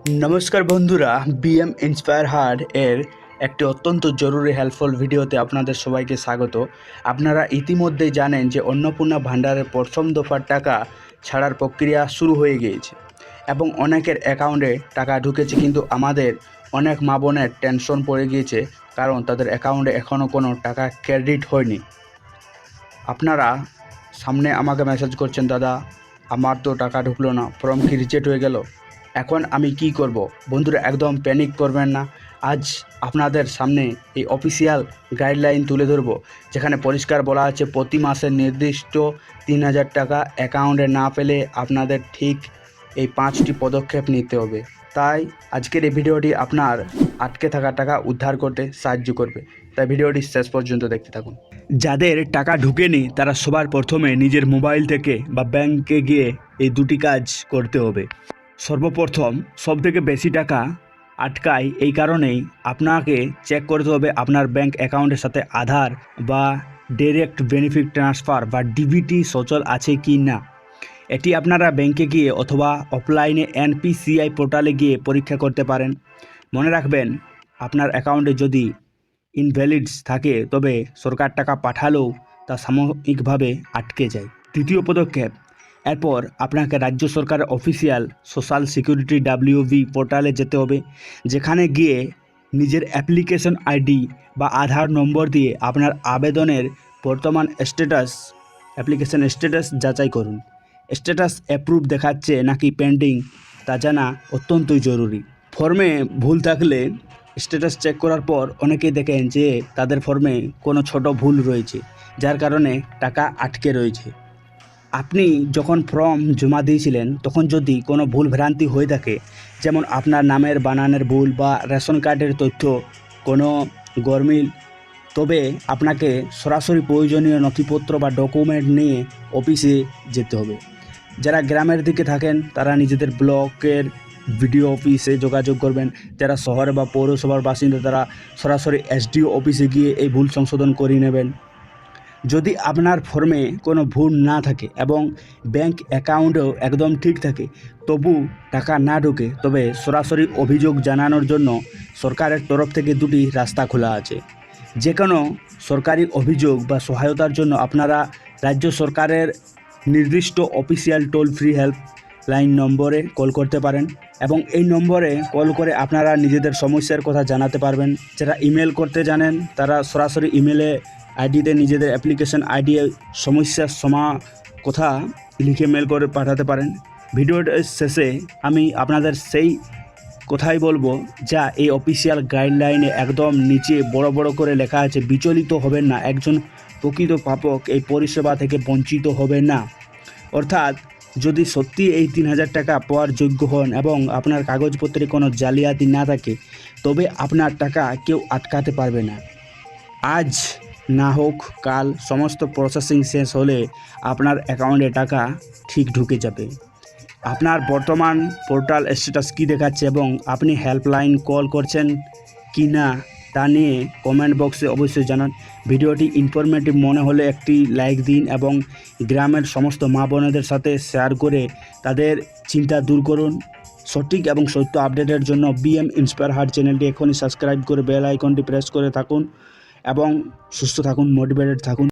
নমস্কার বন্ধুরা, BM inspire heart এর একটি অত্যন্ত জরুরি হেল্পফুল ভিডিওতে আপনাদের সবাইকে স্বাগত। আপনারা ইতিমধ্যেই জানেন যে অন্নপূর্ণা ভাণ্ডারের প্রথম দফার টাকা ছাড়ার প্রক্রিয়া শুরু হয়ে গিয়েছে এবং অনেকের অ্যাকাউন্টে টাকা ঢুকেছে, কিন্তু আমাদের অনেক মা বোনের টেনশন পড়ে গিয়েছে, কারণ তাদের অ্যাকাউন্টে এখনও কোনো টাকা ক্রেডিট হয়নি। আপনারা সামনে আমাকে মেসেজ করছেন, দাদা আমার তো টাকা ঢুকলো না, ফর্ম কি রিজেক্ট হয়ে গেল, এখন আমি কি করব? বন্ধুরা, একদম প্যানিক করবেন না। আজ আপনাদের সামনে এই অফিসিয়াল গাইডলাইন তুলে ধরব, যেখানে পরিষ্কার বলা আছে প্রতি মাসে নির্দিষ্ট 3000 টাকা অ্যাকাউন্টে না পেলে আপনাদের ঠিক এই 5টি পদক্ষেপ নিতে হবে। তাই আজকের এই ভিডিওটি আপনার আটকে থাকা টাকা উদ্ধার করতে সাহায্য করবে, তাই ভিডিওটি শেষ পর্যন্ত দেখতে থাকুন। যাদের টাকা ঢুকেনি তারা সবার প্রথমে নিজের মোবাইল থেকে বা ব্যাংকে গিয়ে এই দুটি কাজ করতে হবে। সর্বপ্রথম সবথেকে বেশি টাকা আটকায় এই কারণেই আপনাকে চেক করতে হবে আপনার ব্যাংক অ্যাকাউন্টের সাথে আধার বা ডাইরেক্ট বেনিফিট ট্রান্সফার বা ডিবিটি সচল আছে কি না। এটি আপনারা ব্যাংকে গিয়ে অথবা অফলাইনে এনপিসিআই পোর্টালে গিয়ে পরীক্ষা করতে পারেন। মনে রাখবেন, আপনার অ্যাকাউন্টে যদি ইনভ্যালিডস থাকে তবে সরকার টাকা পাঠালেও তা সাময়িকভাবে আটকে যায়। তৃতীয় পদক্ষেপ, এরপর আপনাকে রাজ্য সরকারের অফিসিয়াল সোশ্যাল সিকিউরিটি WV পোর্টালে যেতে হবে, যেখানে গিয়ে নিজের অ্যাপ্লিকেশন আইডি বা আধার নম্বর দিয়ে আপনার আবেদনের বর্তমান অ্যাপ্লিকেশন স্ট্যাটাস যাচাই করুন। স্ট্যাটাস অ্যাপ্রুভ দেখাচ্ছে নাকি পেন্ডিং তা জানা অত্যন্তই জরুরি। ফর্মে ভুল থাকলে স্ট্যাটাস চেক করার পর অনেকেই দেখেন যে তাদের ফর্মে কোনো ছোট ভুল রয়েছে, যার কারণে টাকা আটকে রয়েছে। আপনি যখন ফর্ম জমা দিয়েছিলেন তখন যদি কোনো ভুল ভ্রান্তি হয়ে থাকে, যেমন আপনার নামের বানানের ভুল বা রেশন কার্ডের তথ্য কোনো গরমিল, তবে আপনাকে সরাসরি প্রয়োজনীয় নথিপত্র বা ডকুমেন্ট নিয়ে অফিসে যেতে হবে। যারা গ্রামের দিকে থাকেন তারা নিজেদের ব্লকের ভিডিও অফিসে যোগাযোগ করবেন। যারা শহরে বা পৌরসভার বাসিন্দা তারা সরাসরি SDO অফিসে গিয়ে এই ভুল সংশোধন করিয়ে নেবেন। যদি আপনার ফর্মে কোনো ভুল না থাকে এবং ব্যাংক অ্যাকাউন্টেও একদম ঠিক থাকে, তবু টাকা না ঢোকে, তবে সরাসরি অভিযোগ জানানোর জন্য সরকারের তরফ থেকে দুটি রাস্তা খোলা আছে। যে কোনো সরকারি অভিযোগ বা সহায়তার জন্য আপনারা রাজ্য সরকারের নির্দিষ্ট অফিসিয়াল টোল ফ্রি হেল্পলাইন নম্বরে কল করতে পারেন এবং এই নম্বরে কল করে আপনারা নিজেদের সমস্যার কথা জানাতে পারবেন। যারা ইমেল করতে জানেন তারা সরাসরি ইমেলে আইডিতে নিজেদের অ্যাপ্লিকেশন আইডি সমস্যার কথা লিখে মেল করে পাঠাতে পারেন। ভিডিওর শেষে আমি আপনাদের সেই কথাই বলবো যা এই অফিসিয়াল গাইডলাইনে একদম নিচে বড় বড় করে লেখা আছে, বিচলিত হবেন না, একজন প্রকৃত প্রাপক এই পরিষেবা থেকে বঞ্চিত হবেন না। অর্থাৎ যদি সত্যি এই 3000 টাকা পাওয়ার যোগ্য হন এবং আপনার কাগজপত্রে কোনো জালিয়াতি না থাকে, তবে আপনার টাকা কেউ আটকাতে পারবে না। আজ না হোক কাল সমস্ত প্রসেসিং শেষ হলে আপনার অ্যাকাউন্টে টাকা ঠিক ঢুকে যাবে। আপনার বর্তমান পোর্টাল স্ট্যাটাস কী দেখাচ্ছে এবং আপনি হেল্পলাইন কল করছেন কি না তা নিয়ে কমেন্ট বক্সে অবশ্যই জানান। ভিডিওটি ইনফরমেটিভ মনে হলে একটি লাইক দিন এবং গ্রামের সমস্ত মা বোনেদের সাথে শেয়ার করে তাদের চিন্তা দূর করুন। সঠিক এবং সত্য আপডেটের জন্য বিএম ইন্সপায়ার হার্ট চ্যানেলটি এখনই সাবস্ক্রাইব করে বেল আইকনটি প্রেস করে থাকুন এবং সুস্থ থাকুন, মোটিভেটেড থাকুন।